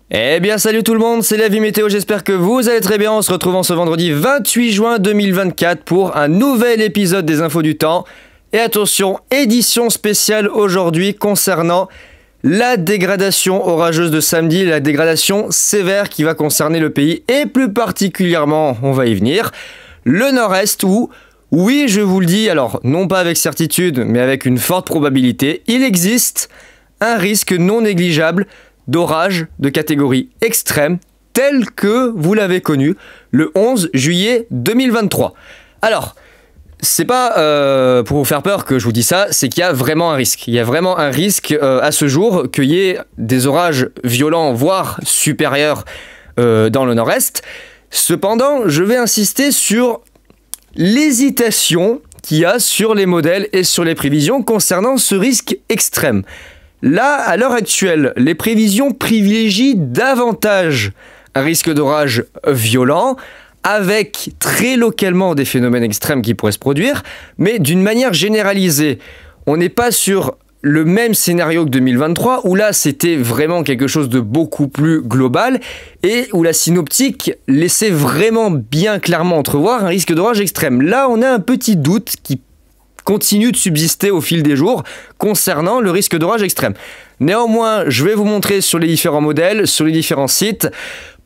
Eh bien salut tout le monde, c'est la vie météo, j'espère que vous allez très bien. On se retrouve en ce vendredi 28 juin 2024 pour un nouvel épisode des Infos du Temps. Et attention, édition spéciale aujourd'hui concernant la dégradation orageuse de samedi, la dégradation sévère qui va concerner le pays et plus particulièrement, on va y venir, le nord-est où, oui je vous le dis, alors non pas avec certitude mais avec une forte probabilité, il existe un risque non négligeable d'orage de catégorie extrême tel que vous l'avez connu le 11 juillet 2023. Alors, c'est pas pour vous faire peur que je vous dis ça, c'est qu'il y a vraiment un risque. Il y a vraiment un risque à ce jour qu'il y ait des orages violents, voire supérieurs dans le nord-est. Cependant, je vais insister sur l'hésitation qu'il y a sur les modèles et sur les prévisions concernant ce risque extrême. Là, à l'heure actuelle, les prévisions privilégient davantage un risque d'orage violent, avec très localement des phénomènes extrêmes qui pourraient se produire, mais d'une manière généralisée. On n'est pas sur le même scénario que 2023, où là c'était vraiment quelque chose de beaucoup plus global, et où la synoptique laissait vraiment bien clairement entrevoir un risque d'orage extrême. Là, on a un petit doute qui continue de subsister au fil des jours concernant le risque d'orage extrême. Néanmoins, je vais vous montrer sur les différents modèles, sur les différents sites,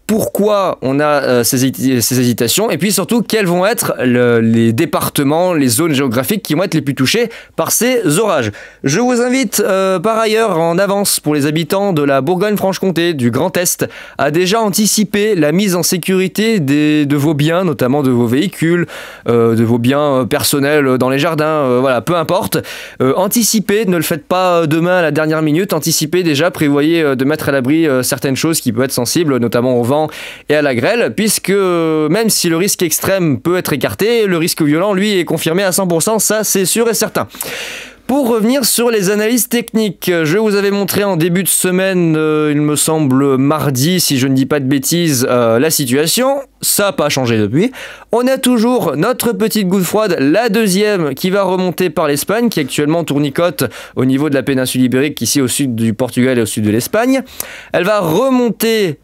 pourquoi on a ces hésitations et puis surtout quels vont être les départements, les zones géographiques qui vont être les plus touchés par ces orages. Je vous invite par ailleurs en avance pour les habitants de la Bourgogne-Franche-Comté, du Grand Est, à déjà anticiper la mise en sécurité de vos biens, notamment de vos véhicules, de vos biens personnels dans les jardins, voilà, peu importe. Anticipez, ne le faites pas demain à la dernière minute, anticipez déjà, prévoyez de mettre à l'abri certaines choses qui peuvent être sensibles, notamment au vent et à la grêle, puisque même si le risque extrême peut être écarté, le risque violent, lui, est confirmé à 100%, ça c'est sûr et certain. Pour revenir sur les analyses techniques, je vous avais montré en début de semaine, il me semble mardi, si je ne dis pas de bêtises, la situation. Ça n'a pas changé depuis. On a toujours notre petite goutte froide, la deuxième, qui va remonter par l'Espagne, qui actuellement tournicote au niveau de la péninsule ibérique, ici au sud du Portugal et au sud de l'Espagne. Elle va remonter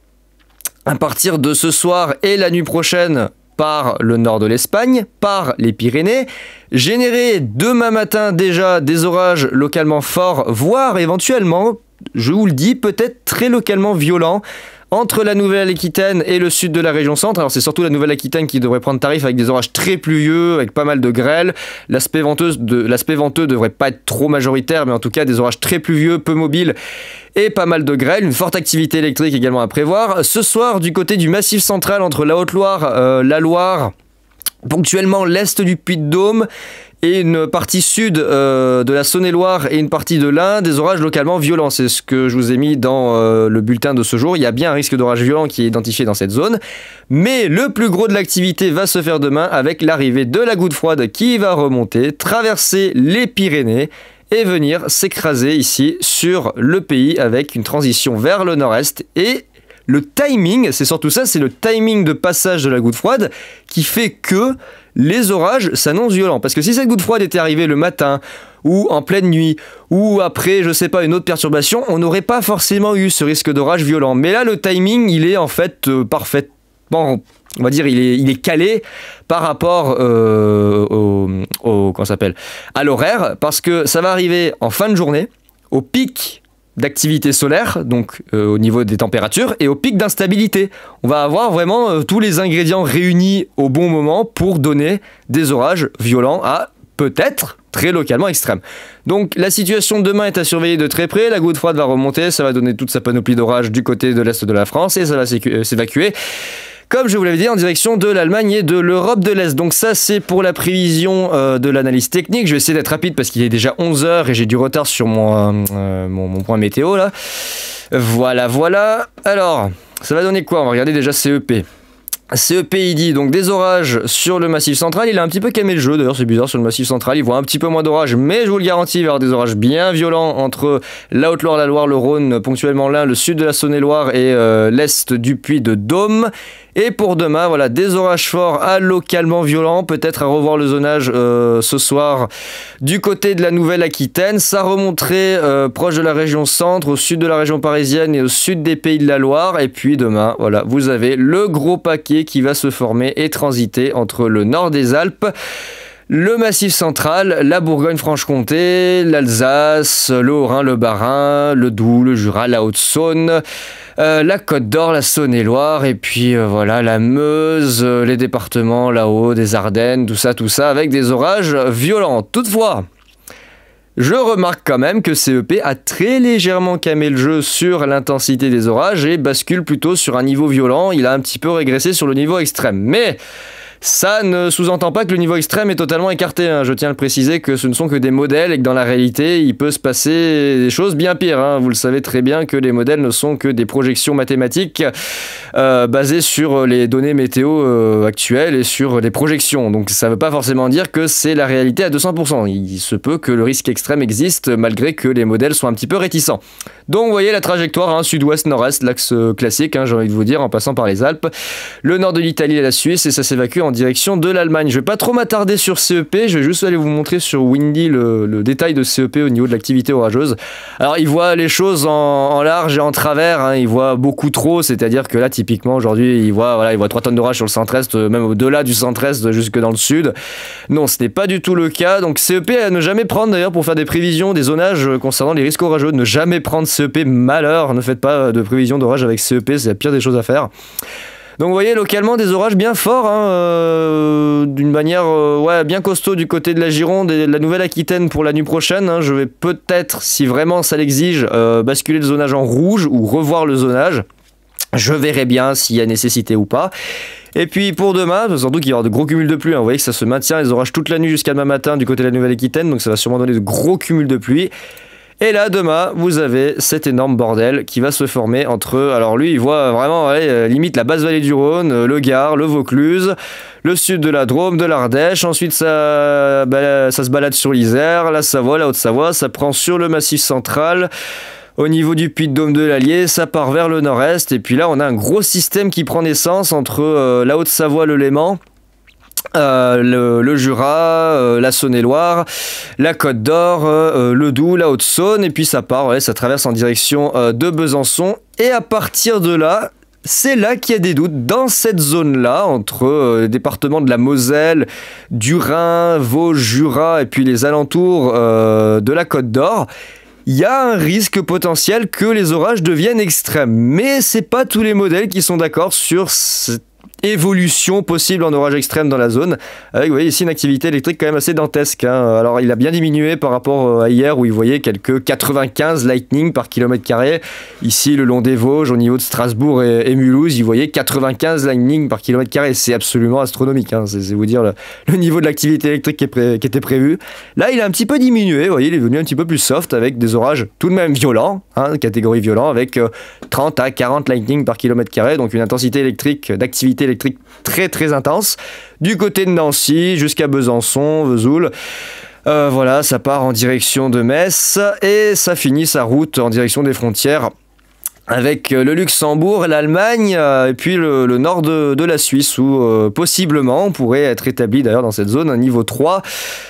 à partir de ce soir et la nuit prochaine par le nord de l'Espagne, par les Pyrénées, générer demain matin déjà des orages localement forts, voire éventuellement, je vous le dis, peut-être très localement violents, entre la Nouvelle-Aquitaine et le sud de la région centre. Alors c'est surtout la Nouvelle-Aquitaine qui devrait prendre tarif avec des orages très pluvieux, avec pas mal de grêle. L'aspect venteux devrait pas être trop majoritaire, mais en tout cas des orages très pluvieux, peu mobiles et pas mal de grêle. Une forte activité électrique également à prévoir. Ce soir, du côté du Massif central, entre la Haute-Loire, la Loire, ponctuellement l'est du Puy-de-Dôme et une partie sud de la Saône-et-Loire et une partie de l'Ain, des orages localement violents. C'est ce que je vous ai mis dans le bulletin de ce jour. Il y a bien un risque d'orage violent qui est identifié dans cette zone. Mais le plus gros de l'activité va se faire demain avec l'arrivée de la goutte froide qui va remonter, traverser les Pyrénées et venir s'écraser ici sur le pays avec une transition vers le nord-est. Et le timing, c'est surtout ça, c'est le timing de passage de la goutte froide qui fait que les orages s'annoncent violents. Parce que si cette goutte froide était arrivée le matin, ou en pleine nuit, ou après, je sais pas, une autre perturbation, on n'aurait pas forcément eu ce risque d'orage violent. Mais là, le timing, il est en fait parfaitement, on va dire, il est calé par rapport comment ça s'appelle, à l'horaire, parce que ça va arriver en fin de journée, au pic d'activité solaire, donc au niveau des températures, et au pic d'instabilité. On va avoir vraiment tous les ingrédients réunis au bon moment pour donner des orages violents à peut-être très localement extrêmes. Donc la situation de demain est à surveiller de très près, la goutte froide va remonter, ça va donner toute sa panoplie d'orages du côté de l'est de la France et ça va s'évacuer, comme je vous l'avais dit, en direction de l'Allemagne et de l'Europe de l'Est. Donc ça, c'est pour la prévision de l'analyse technique. Je vais essayer d'être rapide parce qu'il est déjà 11h et j'ai du retard sur mon point météo, là. Voilà. Alors, ça va donner quoi? On va regarder déjà CEP. CEPID, donc des orages sur le Massif central. Il a un petit peu camé le jeu, d'ailleurs c'est bizarre sur le Massif central, il voit un petit peu moins d'orages, mais je vous le garantis, il va y avoir des orages bien violents entre la Haute-Loire, la Loire, le Rhône, ponctuellement l'Ain, le sud de la Saône-et-Loire et l'est du Puy-de-Dôme. Et pour demain, voilà, des orages forts à localement violents, peut-être à revoir le zonage ce soir du côté de la Nouvelle-Aquitaine. Ça remonterait proche de la région centre, au sud de la région parisienne et au sud des Pays de la Loire. Et puis demain, voilà, vous avez le gros paquet qui va se former et transiter entre le nord des Alpes, le Massif central, la Bourgogne-Franche-Comté, l'Alsace, le Haut-Rhin, le Bas-Rhin, le Doubs, le Jura, la Haute-Saône, la Côte d'Or, la Saône-et-Loire, et puis voilà, la Meuse, les départements là-haut, des Ardennes, tout ça, avec des orages violents. Toutefois, je remarque quand même que CEP a très légèrement camé le jeu sur l'intensité des orages et bascule plutôt sur un niveau violent. Il a un petit peu régressé sur le niveau extrême. Mais ça ne sous-entend pas que le niveau extrême est totalement écarté. Je tiens à le préciser que ce ne sont que des modèles et que dans la réalité, il peut se passer des choses bien pires. Vous le savez très bien que les modèles ne sont que des projections mathématiques basées sur les données météo actuelles et sur les projections. Donc ça ne veut pas forcément dire que c'est la réalité à 200%. Il se peut que le risque extrême existe malgré que les modèles soient un petit peu réticents. Donc vous voyez la trajectoire, sud-ouest-nord-est, l'axe classique, j'ai envie de vous dire, en passant par les Alpes, le nord de l'Italie et la Suisse, et ça s'évacue en direction de l'Allemagne. Je vais pas trop m'attarder sur CEP, je vais juste aller vous montrer sur Windy le détail de CEP au niveau de l'activité orageuse. Alors il voit les choses en large et en travers, il voit beaucoup trop, c'est-à-dire que là typiquement aujourd'hui il voit 3 tonnes d'orage sur le centre-est, même au-delà du centre-est jusque dans le sud. Non, ce n'est pas du tout le cas, donc CEP à ne jamais prendre d'ailleurs pour faire des prévisions, des zonages concernant les risques orageux, ne jamais prendre CEP, malheur, ne faites pas de prévisions d'orage avec CEP, c'est la pire des choses à faire. Donc vous voyez localement des orages bien forts, d'une manière bien costaud du côté de la Gironde et de la Nouvelle-Aquitaine pour la nuit prochaine. Je vais peut-être, si vraiment ça l'exige, basculer le zonage en rouge ou revoir le zonage. Je verrai bien s'il y a nécessité ou pas. Et puis pour demain, surtout qu'il y aura de gros cumuls de pluie. Vous voyez que ça se maintient, les orages toute la nuit jusqu'à demain matin du côté de la Nouvelle-Aquitaine, donc ça va sûrement donner de gros cumuls de pluie. Et là, demain, vous avez cet énorme bordel qui va se former entre... Alors lui, il voit vraiment, limite la basse vallée du Rhône, le Gard, le Vaucluse, le sud de la Drôme, de l'Ardèche. Ensuite, ça se balade sur l'Isère, la Savoie, la Haute-Savoie. Ça prend sur le Massif central. Au niveau du Puy-de-Dôme de l'Allier, ça part vers le nord-est. Et puis là, on a un gros système qui prend naissance entre la Haute-Savoie, le Léman, le Jura, la Saône-et-Loire, la Côte d'Or, le Doubs, la Haute-Saône, et puis ça part, ça traverse en direction de Besançon, et à partir de là, c'est là qu'il y a des doutes. Dans cette zone-là, entre les départements de la Moselle, du Rhin, Vosges, Jura, et puis les alentours de la Côte d'Or, il y a un risque potentiel que les orages deviennent extrêmes. Mais c'est pas tous les modèles qui sont d'accord sur cette évolution possible en orage extrême dans la zone, avec vous voyez ici une activité électrique quand même assez dantesque. Alors il a bien diminué par rapport à hier où il voyait quelques 95 lightning par kilomètre carré. Ici le long des Vosges, au niveau de Strasbourg et Mulhouse, il voyait 95 lightning par kilomètre carré. C'est absolument astronomique, c'est vous dire le niveau de l'activité électrique qui était prévu. Là il a un petit peu diminué, vous voyez, il est devenu un petit peu plus soft avec des orages tout de même violents, catégorie violent, avec 30 à 40 lightning par kilomètre carré, donc une intensité électrique d'activité électrique très très intense du côté de Nancy jusqu'à Besançon, Vesoul. Voilà, ça part en direction de Metz et ça finit sa route en direction des frontières avec le Luxembourg, l'Allemagne et puis le nord de la Suisse où possiblement on pourrait être établi d'ailleurs dans cette zone un niveau 3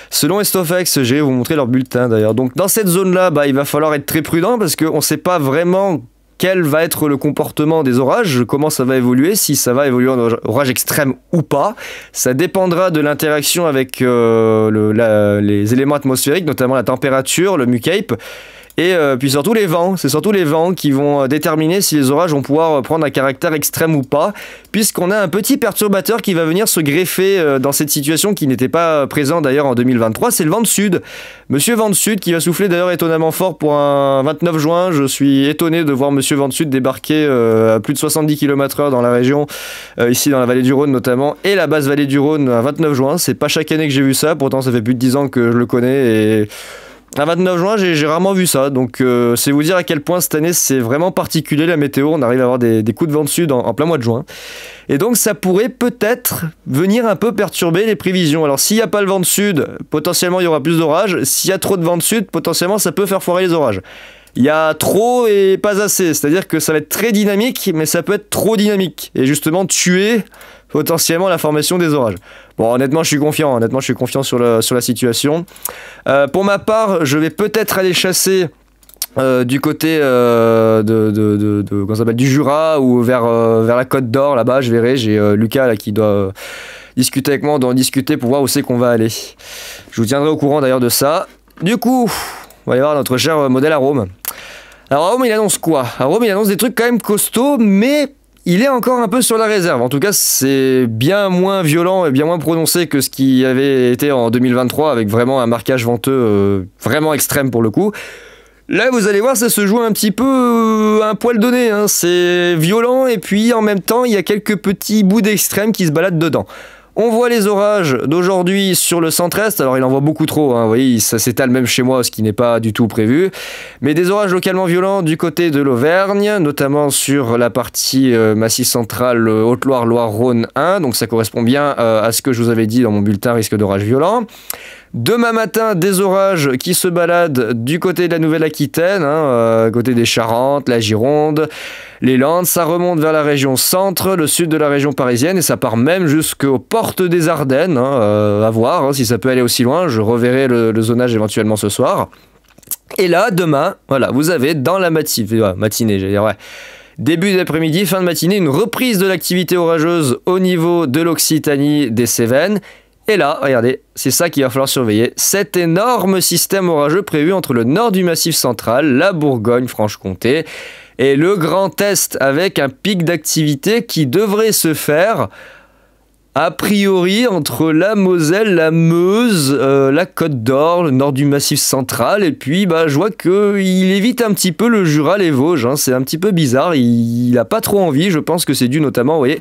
selon Estofex. Je vais vous montrer leur bulletin d'ailleurs. Donc dans cette zone-là, il va falloir être très prudent parce qu'on ne sait pas vraiment quel va être le comportement des orages, comment ça va évoluer, si ça va évoluer en orage extrême ou pas. Ça dépendra de l'interaction avec les éléments atmosphériques, notamment la température, le MUCAPE, et puis surtout les vents. C'est surtout les vents qui vont déterminer si les orages vont pouvoir prendre un caractère extrême ou pas, puisqu'on a un petit perturbateur qui va venir se greffer dans cette situation qui n'était pas présent d'ailleurs en 2023, c'est le vent de sud. Monsieur vent de sud qui va souffler d'ailleurs étonnamment fort pour un 29 juin. Je suis étonné de voir Monsieur vent de sud débarquer à plus de 70 km/h dans la région, ici dans la vallée du Rhône notamment, et la basse vallée du Rhône à 29 juin. C'est pas chaque année que j'ai vu ça, pourtant ça fait plus de 10 ans que je le connais et... Un 29 juin, j'ai rarement vu ça, donc c'est vous dire à quel point cette année c'est vraiment particulier la météo, on arrive à avoir des coups de vent de sud en plein mois de juin. Et donc ça pourrait peut-être venir un peu perturber les prévisions. Alors s'il n'y a pas le vent de sud, potentiellement il y aura plus d'orages. S'il y a trop de vent de sud, potentiellement ça peut faire foirer les orages. Il y a trop et pas assez, c'est-à-dire que ça va être très dynamique, mais ça peut être trop dynamique. Et justement tuer potentiellement la formation des orages. Bon, honnêtement, je suis confiant sur la situation. Pour ma part, je vais peut-être aller chasser du côté comment ça s'appelle, du Jura ou vers la Côte d'Or, là-bas, je verrai. J'ai Lucas là, qui doit discuter avec moi, on doit en discuter pour voir où c'est qu'on va aller. Je vous tiendrai au courant d'ailleurs de ça. Du coup, on va aller voir notre cher modèle Arome. Alors Arome, il annonce quoi? Arome, il annonce des trucs quand même costauds, mais il est encore un peu sur la réserve. En tout cas, c'est bien moins violent et bien moins prononcé que ce qui avait été en 2023, avec vraiment un marquage venteux vraiment extrême pour le coup. Là, vous allez voir, ça se joue un petit peu à un poil donné, hein. C'est violent et puis en même temps, il y a quelques petits bouts d'extrême qui se baladent dedans. On voit les orages d'aujourd'hui sur le centre-est, alors il en voit beaucoup trop, hein. Vous voyez, ça s'étale même chez moi, ce qui n'est pas du tout prévu. Mais des orages localement violents du côté de l'Auvergne, notamment sur la partie Massif central, Haute-Loire, Loire-Rhône 1, donc ça correspond bien à ce que je vous avais dit dans mon bulletin risque d'orage violent. Demain matin, des orages qui se baladent du côté de la Nouvelle-Aquitaine, côté des Charentes, la Gironde, les Landes. Ça remonte vers la région centre, le sud de la région parisienne, et ça part même jusqu'aux portes des Ardennes. À voir si ça peut aller aussi loin. Je reverrai le zonage éventuellement ce soir. Et là, demain, voilà, vous avez dans la matinée, j'allais dire, ouais. Début d'après-midi, fin de matinée, une reprise de l'activité orageuse au niveau de l'Occitanie, des Cévennes. Et là, regardez, c'est ça qu'il va falloir surveiller. Cet énorme système orageux prévu entre le nord du Massif central, la Bourgogne-Franche-Comté et le Grand Est, avec un pic d'activité qui devrait se faire a priori entre la Moselle, la Meuse, la Côte d'Or, le nord du Massif central. Et puis je vois qu'il évite un petit peu le Jura, les Vosges, hein. C'est un petit peu bizarre, il n'a pas trop envie. Je pense que c'est dû notamment, vous voyez,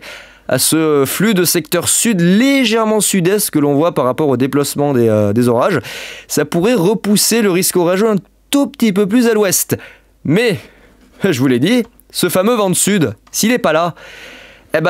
à ce flux de secteur sud, légèrement sud-est que l'on voit par rapport au déplacement des orages. Ça pourrait repousser le risque orageux un tout petit peu plus à l'ouest. Mais, je vous l'ai dit, ce fameux vent de sud, s'il n'est pas là,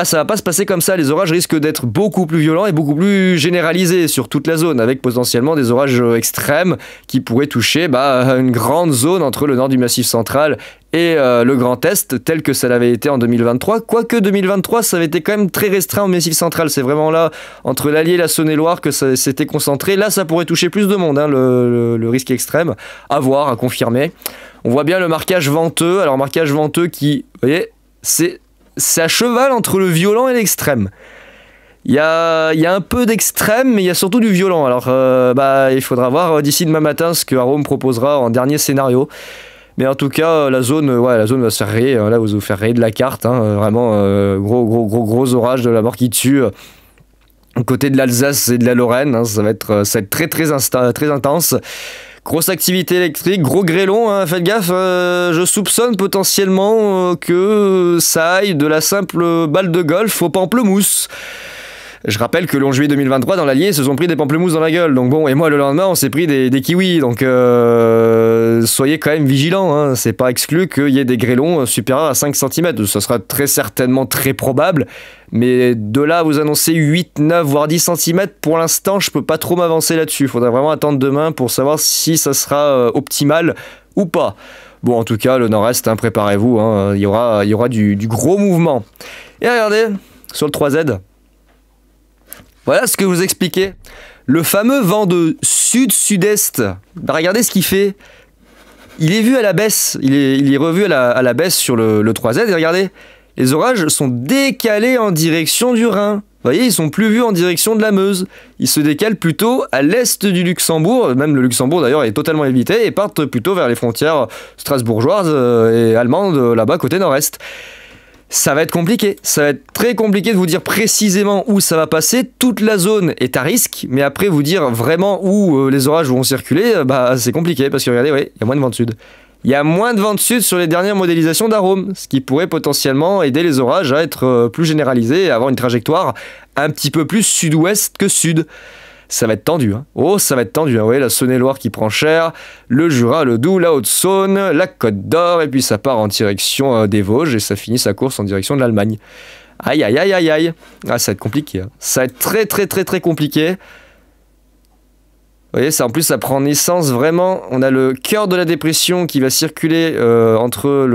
ça va pas se passer comme ça. Les orages risquent d'être beaucoup plus violents et beaucoup plus généralisés sur toute la zone, avec potentiellement des orages extrêmes qui pourraient toucher une grande zone entre le nord du Massif central et le Grand Est, tel que ça l'avait été en 2023. Quoique 2023, ça avait été quand même très restreint au Massif central. C'est vraiment là, entre l'Allier et la Saône-et-Loire, que ça s'était concentré. Là, ça pourrait toucher plus de monde, hein, le risque extrême. À voir, à confirmer. On voit bien le marquage venteux. Alors, marquage venteux qui, vous voyez, c'est à cheval entre le violent et l'extrême. Il y a un peu d'extrême, mais il y a surtout du violent. Alors, il faudra voir d'ici demain matin ce que Arome proposera en dernier scénario. Mais en tout cas, la zone va se faire rayer. Là, vous faire rayer de la carte. Vraiment, gros orage de la mort qui tue. Côté de l'Alsace et de la Lorraine, ça va être très intense. Grosse activité électrique, gros grêlon, faites gaffe, je soupçonne potentiellement que ça aille de la simple balle de golf au pamplemousse. Je rappelle que le 11 juillet 2023, dans l'Allier, ils se sont pris des pamplemousses dans la gueule. Donc bon, et moi, le lendemain, on s'est pris des kiwis. Donc soyez quand même vigilants, hein. C'est pas exclu qu'il y ait des grêlons supérieurs à 5 cm. Ça sera très certainement très probable. Mais de là à vous annoncer 8, 9, voire 10 cm, pour l'instant, je peux pas trop m'avancer là-dessus. Il faudra vraiment attendre demain pour savoir si ça sera optimal ou pas. Bon, en tout cas, le nord-est, préparez-vous, hein. Il y aura du gros mouvement. Et regardez, sur le 3Z, voilà ce que vous expliquez. Le fameux vent de sud-sud-est, regardez ce qu'il fait. Il est vu à la baisse, il est revu à la baisse sur le 3Z, et regardez, les orages sont décalés en direction du Rhin. Vous voyez, ils sont plus vus en direction de la Meuse. Ils se décalent plutôt à l'est du Luxembourg, même le Luxembourg d'ailleurs est totalement évité, et partent plutôt vers les frontières strasbourgeoises et allemandes, là-bas côté nord-est. Ça va être compliqué, ça va être très compliqué de vous dire précisément où ça va passer. Toute la zone est à risque, mais après vous dire vraiment où les orages vont circuler, c'est compliqué parce que regardez, il y a moins de vent de sud. Il y a moins de vent de sud sur les dernières modélisations d'Arome, ce qui pourrait potentiellement aider les orages à être plus généralisés et à avoir une trajectoire un petit peu plus sud-ouest que sud. Ça va être tendu, hein. Oh, ça va être tendu, hein. Vous voyez, la Saône-et-Loire qui prend cher, le Jura, le Doubs, la Haute-Saône, la Côte d'Or, et puis ça part en direction des Vosges, et ça finit sa course en direction de l'Allemagne. Aïe, aïe, aïe, aïe, aïe. Ah, ça va être compliqué, hein. Ça va être très, très, très, très compliqué. Vous voyez, ça, en plus, ça prend naissance vraiment. On a le cœur de la dépression qui va circuler entre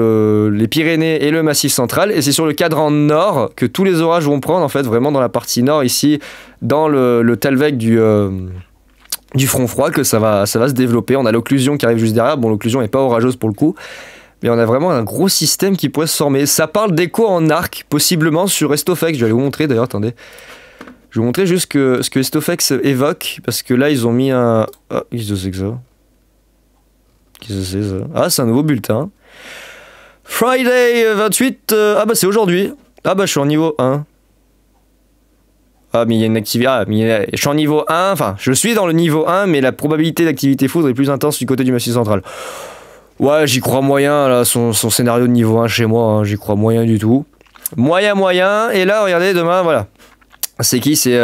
les Pyrénées et le Massif central. Et c'est sur le cadran nord que tous les orages vont prendre, en fait, vraiment dans la partie nord, ici, dans le Talweg du front froid, que ça va se développer. On a l'occlusion qui arrive juste derrière. Bon, l'occlusion n'est pas orageuse pour le coup. Mais on a vraiment un gros système qui pourrait se former. Ça parle d'écho en arc, possiblement sur Estofex. Je vais aller vous montrer d'ailleurs, attendez. Je vais vous montrer juste ce que Estofex évoque, parce que là, ils ont mis un... Ah, qu'est-ce que c'est que ça? Qu'est-ce que c'est ça? Ah, c'est un nouveau bulletin. Friday 28... Ah bah c'est aujourd'hui. Ah bah je suis en niveau 1. Ah mais il y a une activité... Ah, mais je suis en niveau 1, enfin, je suis dans le niveau 1, mais la probabilité d'activité foudre est plus intense du côté du Massif central. Ouais, j'y crois moyen, là, son scénario de niveau 1 chez moi, hein, j'y crois moyen du tout. Moyen, et là, regardez, demain, voilà. C'est qui? C'est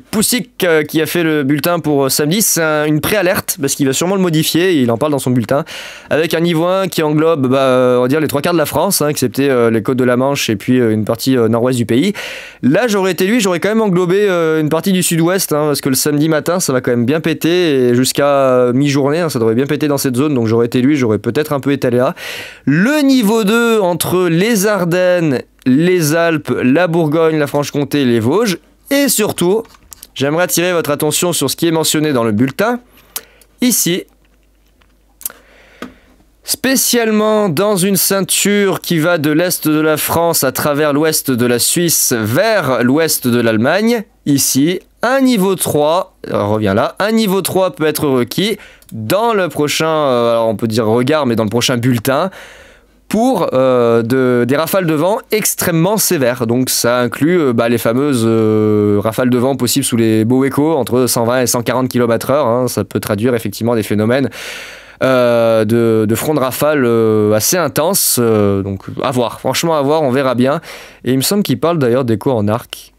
Poussic qui a fait le bulletin pour samedi. C'est une préalerte parce qu'il va sûrement le modifier. Il en parle dans son bulletin avec un niveau 1 qui englobe on va dire les 3/4 de la France, hein, excepté les côtes de la Manche et puis une partie nord-ouest du pays. Là, j'aurais été lui, j'aurais quand même englobé une partie du sud-ouest, hein, parce que le samedi matin, ça va quand même bien péter et jusqu'à mi-journée, hein, ça devrait bien péter dans cette zone. Donc j'aurais été lui, j'aurais peut-être un peu étalé là. Le niveau 2 entre les Ardennes, les Alpes, la Bourgogne, la Franche-Comté et les Vosges. Et surtout, j'aimerais attirer votre attention sur ce qui est mentionné dans le bulletin, ici. Spécialement dans une ceinture qui va de l'est de la France à travers l'ouest de la Suisse vers l'ouest de l'Allemagne, ici, un niveau 3, revient là, un niveau 3 peut être requis dans le prochain, alors on peut dire regard, mais dans le prochain bulletin, pour des rafales de vent extrêmement sévères. Donc ça inclut les fameuses rafales de vent possibles sous les Boweco, entre 120 et 140 km/h. Hein. Ça peut traduire effectivement des phénomènes de front de rafale assez intenses. Donc à voir, franchement à voir, on verra bien. Et il me semble qu'il parle d'ailleurs d'écho en arc.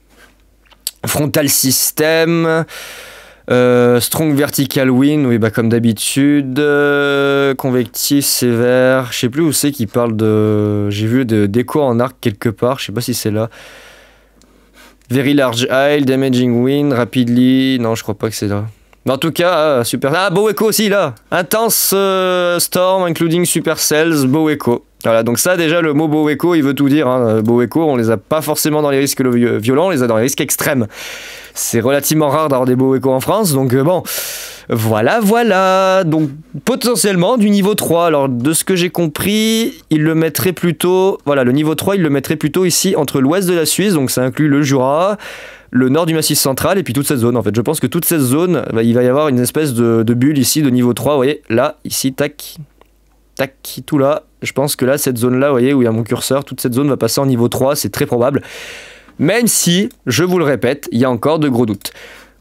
Frontal system... strong vertical wind, oui, bah comme d'habitude. Convectif sévère, je sais plus où c'est qu'il parle de. J'ai vu d'écho en arc quelque part, je sais pas si c'est là. Very large isle, damaging wind, rapidly. Non, je crois pas que c'est là. Mais en tout cas, super. Ah, Boweco aussi là. Intense storm, including supercells, Boweco. Voilà, donc ça déjà le mot Boweco il veut tout dire, hein. Boweco on les a pas forcément dans les risques violents, on les a dans les risques extrêmes. C'est relativement rare d'avoir des Boweco en France, donc bon, voilà, donc potentiellement du niveau 3, alors de ce que j'ai compris, il le mettrait plutôt, voilà, le niveau 3 il le mettrait plutôt ici entre l'ouest de la Suisse, donc ça inclut le Jura, le nord du Massif central et puis toute cette zone en fait. Je pense que toute cette zone, il va y avoir une espèce de bulle ici de niveau 3, vous voyez, là, ici, tac, tout là. Je pense que là, cette zone-là, vous voyez, où il y a mon curseur, toute cette zone va passer en niveau 3, c'est très probable. Même si, je vous le répète, il y a encore de gros doutes.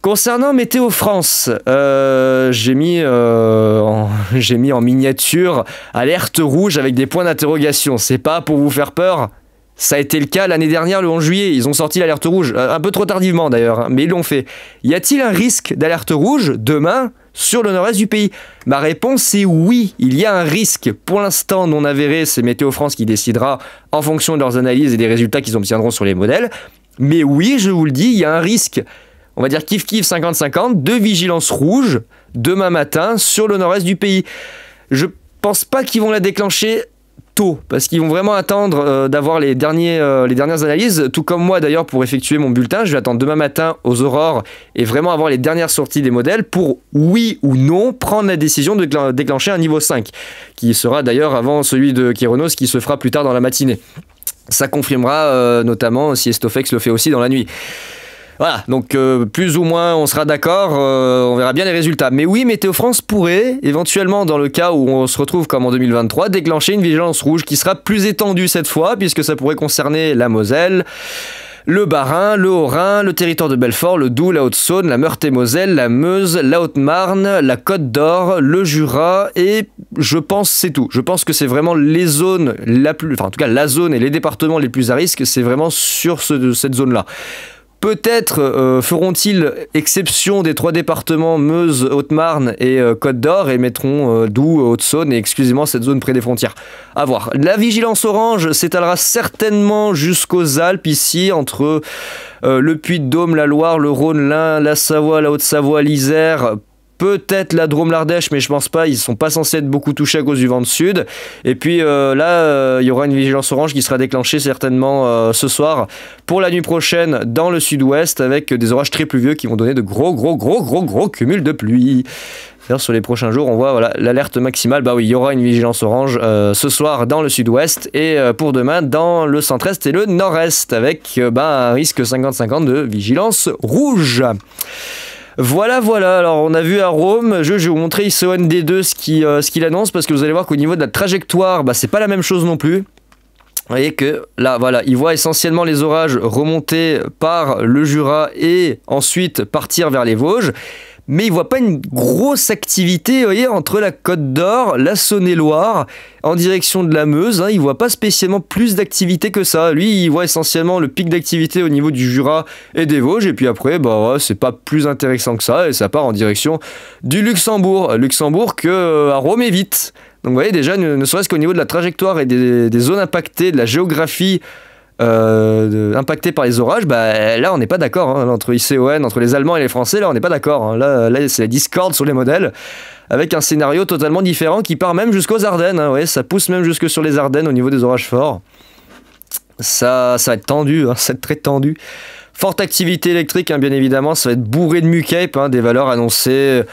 Concernant Météo France, j'ai mis en miniature alerte rouge avec des points d'interrogation. C'est pas pour vous faire peur. Ça a été le cas l'année dernière, le 11 juillet. Ils ont sorti l'alerte rouge, un peu trop tardivement d'ailleurs, hein, mais ils l'ont fait. Y a-t-il un risque d'alerte rouge demain sur le nord-est du pays? Ma réponse est oui, il y a un risque. Pour l'instant non avéré, c'est Météo France qui décidera en fonction de leurs analyses et des résultats qu'ils obtiendront sur les modèles. Mais oui, je vous le dis, il y a un risque, on va dire kiff-kiff 50-50, de vigilance rouge demain matin sur le nord-est du pays. Je pense pas qu'ils vont la déclencher tôt, parce qu'ils vont vraiment attendre d'avoir les dernières analyses, tout comme moi d'ailleurs pour effectuer mon bulletin, je vais attendre demain matin aux aurores et vraiment avoir les dernières sorties des modèles pour, oui ou non, prendre la décision de déclencher un niveau 5, qui sera d'ailleurs avant celui de Kéronos qui se fera plus tard dans la matinée. Ça confirmera notamment si Estofex le fait aussi dans la nuit. Voilà, donc plus ou moins on sera d'accord, on verra bien les résultats. Mais oui, Météo France pourrait, éventuellement dans le cas où on se retrouve comme en 2023, déclencher une vigilance rouge qui sera plus étendue cette fois, puisque ça pourrait concerner la Moselle, le Bas-Rhin, le Haut-Rhin, le territoire de Belfort, le Doubs, la Haute-Saône, la Meurthe-et-Moselle, la Meuse, la Haute-Marne, la Côte d'Or, le Jura, et je pense c'est tout. Je pense que c'est vraiment les zones en tout cas la zone et les départements les plus à risque, c'est vraiment sur cette zone-là. Peut-être feront-ils exception des 3 départements Meuse, Haute-Marne et Côte d'Or et mettront Doubs, Haute-Saône et exclusivement cette zone près des frontières. À voir. La vigilance orange s'étalera certainement jusqu'aux Alpes ici, entre le Puy-de-Dôme, la Loire, le Rhône, l'Ain, la Savoie, la Haute-Savoie, l'Isère. Peut-être la Drôme, l'Ardèche, mais je pense pas, ils sont pas censés être beaucoup touchés à cause du vent de sud. Et puis là, il y aura une vigilance orange qui sera déclenchée certainement ce soir pour la nuit prochaine dans le sud-ouest avec des orages très pluvieux qui vont donner de gros cumuls de pluie. D'ailleurs, sur les prochains jours, on voit voilà, l'alerte maximale. Bah oui, il y aura une vigilance orange ce soir dans le sud-ouest et pour demain dans le centre-est et le nord-est avec un risque 50-50 de vigilance rouge. Voilà, alors on a vu à Rome, je vais vous montrer ICOND2 ce qu'il annonce, parce que vous allez voir qu'au niveau de la trajectoire, c'est pas la même chose non plus. Vous voyez que là, voilà, il voit essentiellement les orages remonter par le Jura et ensuite partir vers les Vosges. Mais il ne voit pas une grosse activité, vous voyez, entre la Côte d'Or, la Saône-et-Loire, en direction de la Meuse. Il ne voit pas spécialement plus d'activité que ça. Lui, il voit essentiellement le pic d'activité au niveau du Jura et des Vosges. Et puis après, c'est pas plus intéressant que ça. Et ça part en direction du Luxembourg. Luxembourg que à Rome évite. Donc vous voyez déjà, ne serait-ce qu'au niveau de la trajectoire et des zones impactées, de la géographie, impacté par les orages, là on n'est pas d'accord entre ICON, entre les Allemands et les Français, là on n'est pas d'accord. Là c'est la discorde sur les modèles, avec un scénario totalement différent qui part même jusqu'aux Ardennes. Ouais, ça pousse même jusque sur les Ardennes au niveau des orages forts. Ça va être tendu, ça va être très tendu. Forte activité électrique, bien évidemment, ça va être bourré de MUCAPE, des valeurs annoncées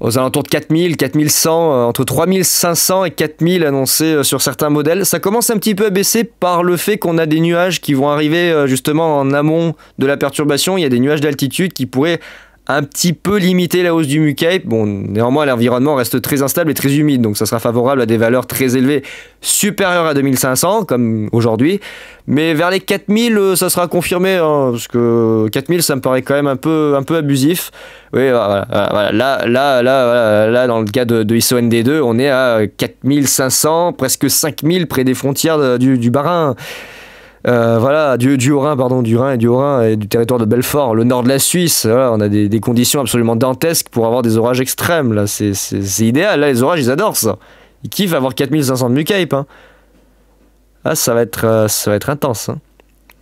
aux alentours de 4000, 4100, entre 3500 et 4000 annoncés sur certains modèles. Ça commence un petit peu à baisser par le fait qu'on a des nuages qui vont arriver justement en amont de la perturbation. Il y a des nuages d'altitude qui pourraient un petit peu limiter la hausse du MUCAPE. Bon, néanmoins, l'environnement reste très instable et très humide, donc ça sera favorable à des valeurs très élevées, supérieures à 2500, comme aujourd'hui. Mais vers les 4000, ça sera confirmé, parce que 4000, ça me paraît quand même un peu abusif. Oui, voilà. Là, dans le cas de ICOND2, on est à 4500, presque 5000 près des frontières du Bas-Rhin. Du Haut-Rhin, du Rhin et du Haut-Rhin et du territoire de Belfort, le nord de la Suisse. Voilà, on a des conditions absolument dantesques pour avoir des orages extrêmes. Là, c'est idéal. Là, les orages, ils adorent ça. Ils kiffent avoir 4500 de MUCAPE. Ça va être intense.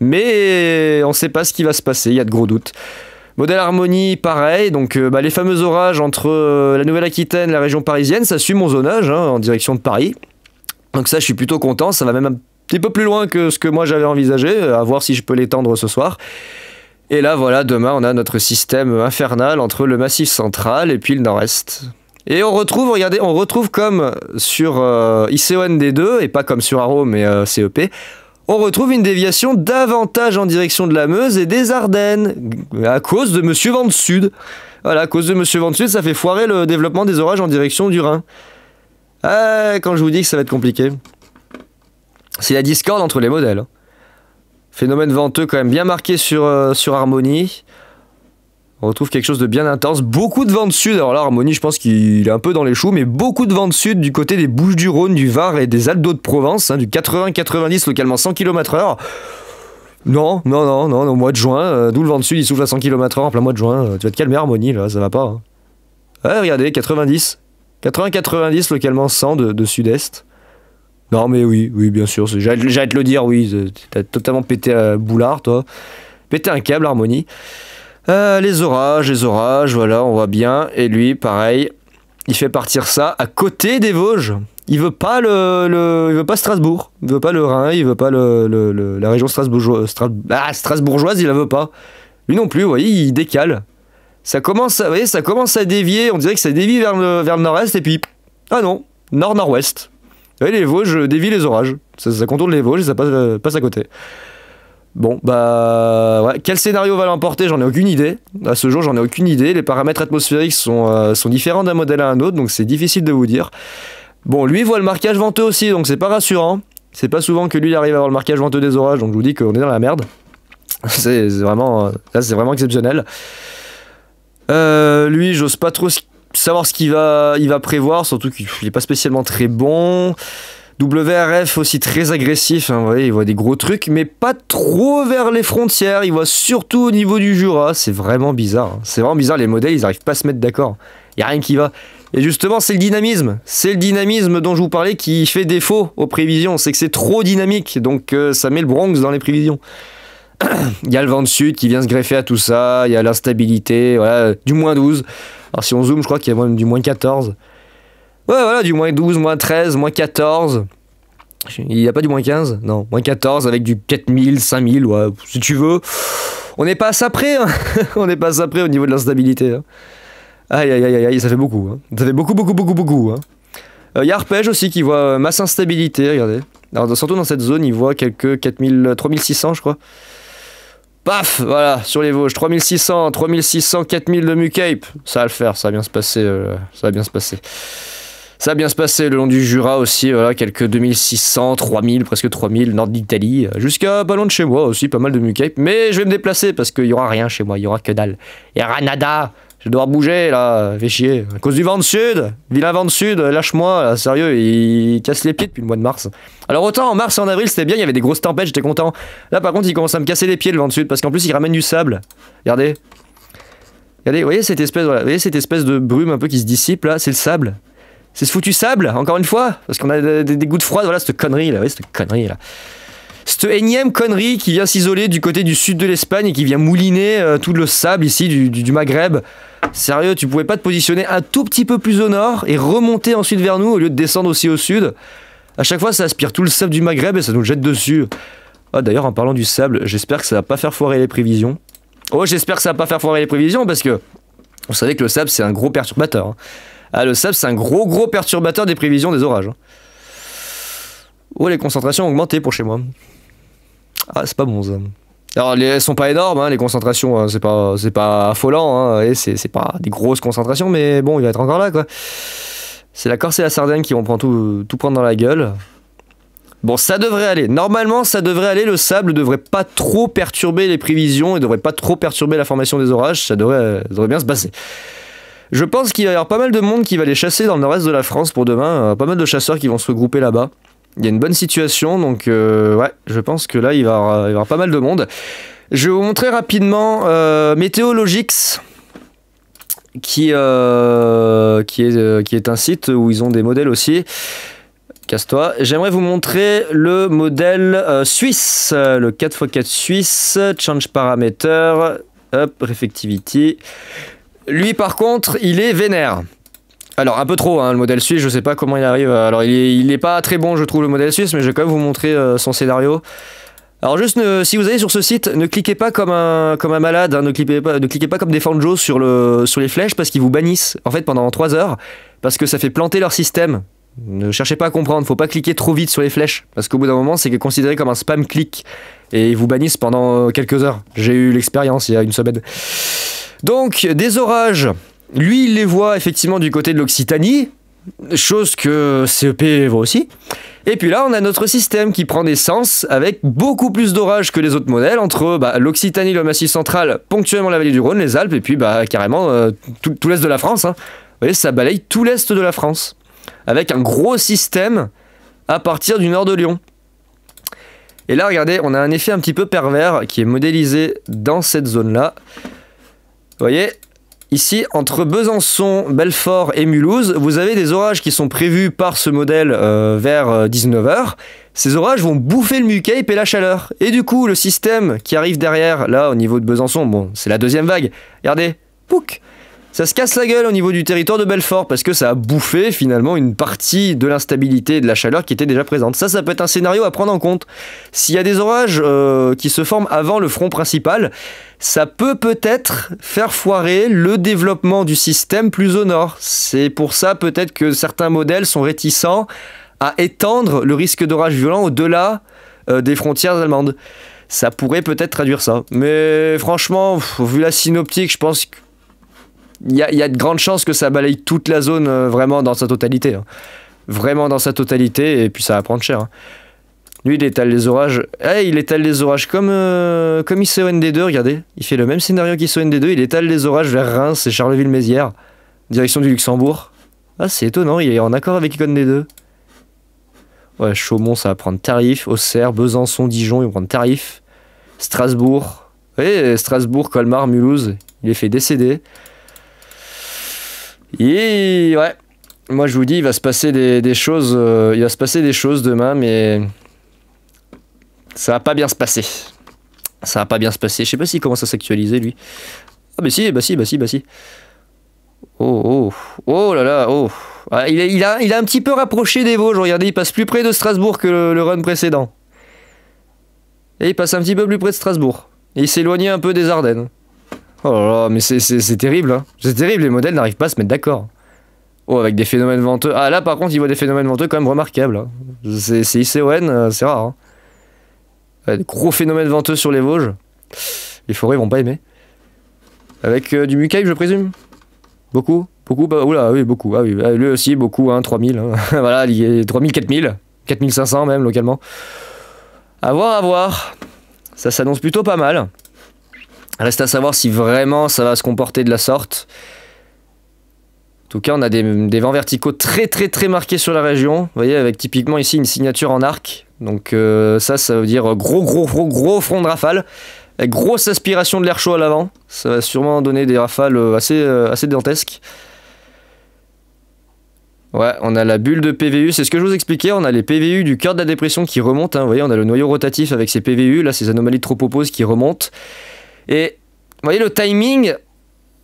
Mais on ne sait pas ce qui va se passer. Il y a de gros doutes. Modèle Harmonie, pareil. Donc, les fameux orages entre la Nouvelle-Aquitaine et la région parisienne, ça suit mon zonage en direction de Paris. Donc ça, je suis plutôt content. Ça va même un petit peu plus loin que ce que moi j'avais envisagé, à voir si je peux l'étendre ce soir. Et là, voilà, demain, on a notre système infernal entre le Massif central et puis le nord-est. Et on retrouve comme sur ICOND2, et pas comme sur Arrow, mais CEP, on retrouve une déviation davantage en direction de la Meuse et des Ardennes, à cause de Monsieur Vent de Sud. Voilà, à cause de Monsieur Vent de Sud, ça fait foirer le développement des orages en direction du Rhin. Quand je vous dis que ça va être compliqué. C'est la discorde entre les modèles. Phénomène venteux quand même bien marqué sur Harmonie. On retrouve quelque chose de bien intense. Beaucoup de vent de sud. Alors là, Harmonie, je pense qu'il est un peu dans les choux, mais beaucoup de vent de sud du côté des Bouches-du-Rhône, du Var et des Alpes-de-Haute-Provence, du 80-90, localement 100 km/h. Non, au mois de juin, d'où le vent de sud, il souffle à 100 km/h en plein mois de juin. Tu vas te calmer, Harmonie, là, ça va pas. Ouais, regardez, 90. 80-90, localement 100 de sud-est. Non, mais oui, bien sûr, j'allais te le dire, oui, t'as totalement pété un boulard, toi. Pété un câble, Harmonie. Les orages, voilà, on voit bien. Et lui, pareil, il fait partir ça à côté des Vosges. Il veut pas il veut pas Strasbourg. Il veut pas le Rhin, il veut pas la région strasbourgeoise, il la veut pas. Lui non plus, vous voyez, il décale. Ça commence à dévier, on dirait que ça dévie vers le nord-est, et puis, ah non, nord-nord-ouest. Oui, les Vosges dévient les orages. Ça contourne les Vosges et ça passe à côté. Bon, ouais. Quel scénario va l'emporter? J'en ai aucune idée. À ce jour, j'en ai aucune idée. Les paramètres atmosphériques sont différents d'un modèle à un autre, donc c'est difficile de vous dire. Bon, lui voit le marquage venteux aussi, donc c'est pas rassurant. C'est pas souvent que lui arrive à avoir le marquage venteux des orages, donc je vous dis qu'on est dans la merde. C'est vraiment exceptionnel. Lui, j'ose pas trop savoir ce qu'il va prévoir, surtout qu'il n'est pas spécialement très bon. WRF aussi très agressif, hein, vous voyez, il voit des gros trucs, mais pas trop vers les frontières, il voit surtout au niveau du Jura, c'est vraiment bizarre. Hein. C'est vraiment bizarre, les modèles, ils arrivent pas à se mettre d'accord. Il n'y a rien qui va. Et justement, c'est le dynamisme dont je vous parlais qui fait défaut aux prévisions, c'est que c'est trop dynamique, donc ça met le Bronx dans les prévisions. Il y a le vent de sud qui vient se greffer à tout ça, il y a l'instabilité, voilà, du moins 12. Alors si on zoome, je crois qu'il y a même du moins 14. Ouais, voilà, du moins 12, moins 13, moins 14. Il n'y a pas du moins 15? Non, moins 14 avec du 4000, 5000, ouais, si tu veux. On n'est pas à ça près, hein. On n'est pas à ça près au niveau de l'instabilité. Hein. Aïe, aïe, aïe, aïe, ça fait beaucoup. Hein. Ça fait beaucoup, beaucoup, beaucoup, beaucoup. Hein. Y a Arpège aussi qui voit masse instabilité, regardez. Alors, surtout dans cette zone, il voit quelques 4000, 3600, je crois. Paf, voilà, sur les Vosges, 3600, 4000 de Mucape. Ça va le faire, ça va bien se passer, ça va bien se passer. Ça va bien se passer le long du Jura aussi, voilà, quelques 2600, 3000, presque 3000, nord d'Italie, jusqu'à pas loin de chez moi aussi, pas mal de Mucape. Mais je vais me déplacer parce qu'il y aura rien chez moi, il y aura que dalle. Il y aura nada. Je vais devoir bouger là, fait chier. À cause du vent de sud, vilain vent de sud, lâche-moi, là, sérieux, il casse les pieds depuis le mois de mars. Alors autant en mars et en avril c'était bien, il y avait des grosses tempêtes, j'étais content. Là par contre il commence à me casser les pieds le vent de sud, parce qu'en plus il ramène du sable. Regardez. Regardez, vous voyez cette espèce, voilà, vous voyez cette espèce de brume un peu qui se dissipe là, c'est le sable. C'est ce foutu sable, encore une fois, parce qu'on a des gouttes froides, voilà cette connerie là, vous voyez cette connerie là. Cette énième connerie qui vient s'isoler du côté du sud de l'Espagne et qui vient mouliner tout le sable ici du Maghreb. Sérieux, tu pouvais pas te positionner un tout petit peu plus au nord et remonter ensuite vers nous au lieu de descendre aussi au sud. À chaque fois, ça aspire tout le sable du Maghreb et ça nous le jette dessus. Ah, d'ailleurs, en parlant du sable, j'espère que ça va pas faire foirer les prévisions. Oh, j'espère que ça va pas faire foirer les prévisions parce que vous savez que le sable, c'est un gros perturbateur. Hein. Ah, le sable, c'est un gros perturbateur des prévisions des orages. Hein. Oh, les concentrations ont augmenté pour chez moi. Ah, c'est pas bon ça. Alors, elles sont pas énormes, hein, les concentrations, hein, c'est pas affolant, hein, c'est pas des grosses concentrations, mais bon, il va être encore là, quoi. C'est la Corse et la Sardaigne qui vont tout prendre dans la gueule. Bon, ça devrait aller. Normalement, ça devrait aller. Le sable devrait pas trop perturber les prévisions et devrait pas trop perturber la formation des orages. Ça devrait bien se passer. Je pense qu'il va y avoir pas mal de monde qui va aller chasser dans le nord-est de la France pour demain. Pas mal de chasseurs qui vont se regrouper là-bas. Il y a une bonne situation, donc ouais, je pense que là, il va y avoir pas mal de monde. Je vais vous montrer rapidement Meteologix, qui est un site où ils ont des modèles aussi. Casse-toi. J'aimerais vous montrer le modèle suisse, le 4x4 suisse, Change Parameter, hop, Reflectivity. Lui, par contre, il est vénère. Alors, un peu trop, hein, le modèle suisse, je sais pas comment il arrive. Alors, il est pas très bon, je trouve, le modèle suisse, mais je vais quand même vous montrer son scénario. Alors, juste, si vous allez sur ce site, ne cliquez pas comme un malade, hein, ne cliquez pas comme des fanjos sur les flèches, parce qu'ils vous bannissent, en fait, pendant 3 heures, parce que ça fait planter leur système. Ne cherchez pas à comprendre, faut pas cliquer trop vite sur les flèches, parce qu'au bout d'un moment, c'est considéré comme un spam clic, et ils vous bannissent pendant quelques heures. J'ai eu l'expérience il y a une semaine. Donc, des orages... Lui, il les voit effectivement du côté de l'Occitanie, chose que CEP voit aussi. Et puis là, on a notre système qui prend naissance avec beaucoup plus d'orages que les autres modèles, entre l'Occitanie, le Massif central, ponctuellement la vallée du Rhône, les Alpes, et puis carrément tout l'est de la France. Hein. Vous voyez, ça balaye tout l'est de la France, avec un gros système à partir du nord de Lyon. Et là, regardez, on a un effet un petit peu pervers qui est modélisé dans cette zone-là. Vous voyez ? Ici, entre Besançon, Belfort et Mulhouse, vous avez des orages qui sont prévus par ce modèle vers 19h. Ces orages vont bouffer le Mucape et la chaleur. Et du coup, le système qui arrive derrière, là, au niveau de Besançon, bon, c'est la deuxième vague. Regardez, pouc, ça se casse la gueule au niveau du territoire de Belfort parce que ça a bouffé finalement une partie de l'instabilité et de la chaleur qui était déjà présente. Ça peut être un scénario à prendre en compte. S'il y a des orages qui se forment avant le front principal, ça peut-être faire foirer le développement du système plus au nord. C'est pour ça peut-être que certains modèles sont réticents à étendre le risque d'orage violent au-delà des frontières allemandes. Ça pourrait peut-être traduire ça. Mais franchement, vu la synoptique, je pense que il y a de grandes chances que ça balaye toute la zone vraiment dans sa totalité. Hein. Vraiment dans sa totalité, et puis ça va prendre cher. Hein. Lui, il étale les orages. Il étale les orages comme ICOND2, regardez. Il fait le même scénario qu'ICOND2, il étale les orages vers Reims et Charleville-Mézières, direction du Luxembourg. Ah, c'est étonnant, il est en accord avec ICOND2. Ouais, Chaumont, ça va prendre tarif. Auxerre, Besançon, Dijon, ils vont prendre tarif. Strasbourg. Oui, Strasbourg, Colmar, Mulhouse. Il est fait décéder. Et ouais. Moi, je vous dis, il va se passer des choses. Il va se passer des choses demain, mais ça va pas bien se passer. Ça va pas bien se passer. Je sais pas s'il commence à s'actualiser, lui. Ah, bah si, bah si, bah si, bah si. Oh, oh, oh là là, oh. Ah, il a un petit peu rapproché des Vosges. Regardez, il passe plus près de Strasbourg que le run précédent. Et il passe un petit peu plus près de Strasbourg. Et il s'éloignait un peu des Ardennes. Oh là là, mais c'est terrible, hein. C'est terrible, les modèles n'arrivent pas à se mettre d'accord. Oh, avec des phénomènes venteux. Ah là, par contre, il voit des phénomènes venteux quand même remarquables, hein. C'est ICON, c'est rare, hein. Des gros phénomènes venteux sur les Vosges. Les forêts vont pas aimer. Avec du mucail, je présume. Beaucoup. Beaucoup, bah, oula, oui, beaucoup. Ah oui, lui aussi, beaucoup, hein, 3000. Hein. Voilà, 3000, 4000. 4500 même, localement. À voir, à voir. Ça s'annonce plutôt pas mal. Reste à savoir si vraiment ça va se comporter de la sorte. En tout cas, on a des vents verticaux très très très marqués sur la région. Vous voyez, avec typiquement ici une signature en arc. Donc ça veut dire gros front de rafale. Avec grosse aspiration de l'air chaud à l'avant. Ça va sûrement donner des rafales assez dantesques. Ouais, on a la bulle de PVU, c'est ce que je vous expliquais, on a les PVU du cœur de la dépression qui remontent, hein, vous voyez, on a le noyau rotatif avec ces PVU, là, ces anomalies de tropopause qui remontent. Et, vous voyez, le timing,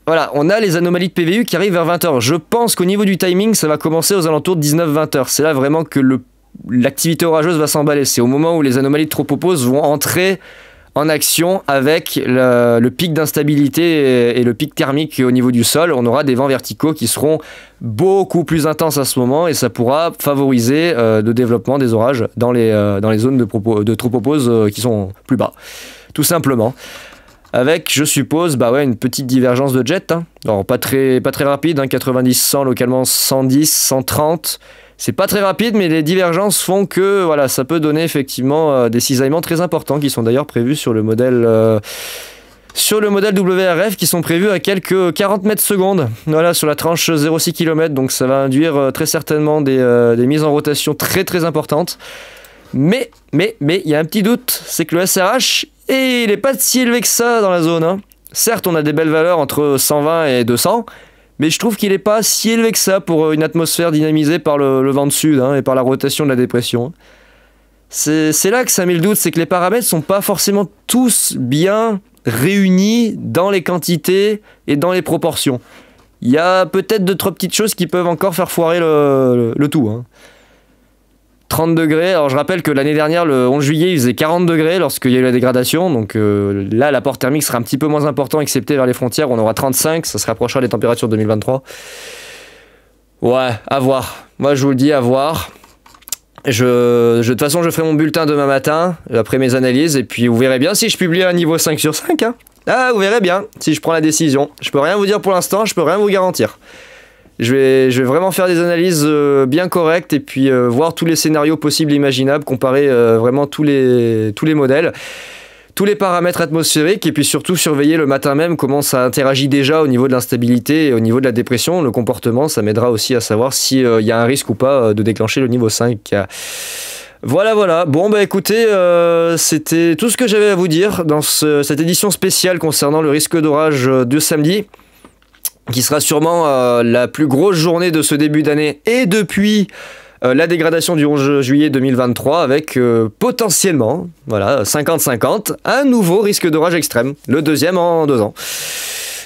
voilà, on a les anomalies de PVU qui arrivent vers 20h. Je pense qu'au niveau du timing, ça va commencer aux alentours de 19-20h. C'est là vraiment que l'activité orageuse va s'emballer. C'est au moment où les anomalies de tropopause vont entrer en action avec le pic d'instabilité et le pic thermique au niveau du sol. On aura des vents verticaux qui seront beaucoup plus intenses à ce moment et ça pourra favoriser le développement des orages dans les zones de tropopause qui sont plus bas, tout simplement. Avec, je suppose, bah ouais, une petite divergence de jet. Hein. Alors, pas très rapide, hein, 90-100, localement 110-130. C'est pas très rapide, mais les divergences font que voilà, ça peut donner effectivement des cisaillements très importants qui sont d'ailleurs prévus sur le modèle WRF qui sont prévus à quelques 40 mètres secondes. Voilà, sur la tranche 0,6 km. Donc ça va induire très certainement des mises en rotation très très importantes. Mais il y a un petit doute, c'est que le SRH, il n'est pas si élevé que ça dans la zone. Hein. Certes, on a des belles valeurs entre 120 et 200. Mais je trouve qu'il n'est pas si élevé que ça pour une atmosphère dynamisée par le vent de sud hein, et par la rotation de la dépression. C'est là que ça met le doute, c'est que les paramètres ne sont pas forcément tous bien réunis dans les quantités et dans les proportions. Il y a peut-être 2-3 petites choses qui peuvent encore faire foirer le tout. Hein. 30 degrés, alors je rappelle que l'année dernière, le 11 juillet, il faisait 40 degrés lorsqu'il y a eu la dégradation, donc là, l'apport thermique sera un petit peu moins important, excepté vers les frontières, on aura 35, ça se rapprochera des températures de 2023. Ouais, à voir. Moi, je vous le dis, à voir. De toute façon, je ferai mon bulletin demain matin, après mes analyses, et puis vous verrez bien si je publie un niveau 5 sur 5. Hein. Ah, vous verrez bien, si je prends la décision. Je peux rien vous dire pour l'instant, je peux rien vous garantir. Je vais vraiment faire des analyses bien correctes et puis voir tous les scénarios possibles et imaginables, comparer vraiment tous les modèles, tous les paramètres atmosphériques et puis surtout surveiller le matin même comment ça interagit déjà au niveau de l'instabilité et au niveau de la dépression. Le comportement, ça m'aidera aussi à savoir s'il y a un risque ou pas de déclencher le niveau 5. Voilà. Bon, bah écoutez, c'était tout ce que j'avais à vous dire dans cette édition spéciale concernant le risque d'orage de samedi, qui sera sûrement la plus grosse journée de ce début d'année et depuis la dégradation du 11 juillet 2023 avec potentiellement, voilà, 50-50, un nouveau risque d'orage extrême, le deuxième en 2 ans.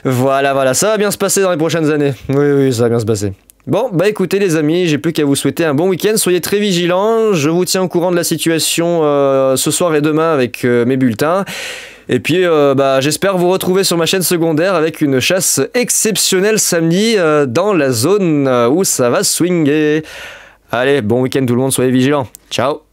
Voilà, ça va bien se passer dans les prochaines années. Oui, ça va bien se passer. Bon, bah écoutez les amis, j'ai plus qu'à vous souhaiter un bon week-end, soyez très vigilants, je vous tiens au courant de la situation ce soir et demain avec mes bulletins. Et puis, j'espère vous retrouver sur ma chaîne secondaire avec une chasse exceptionnelle samedi dans la zone où ça va swinguer. Allez, bon week-end tout le monde, soyez vigilants. Ciao!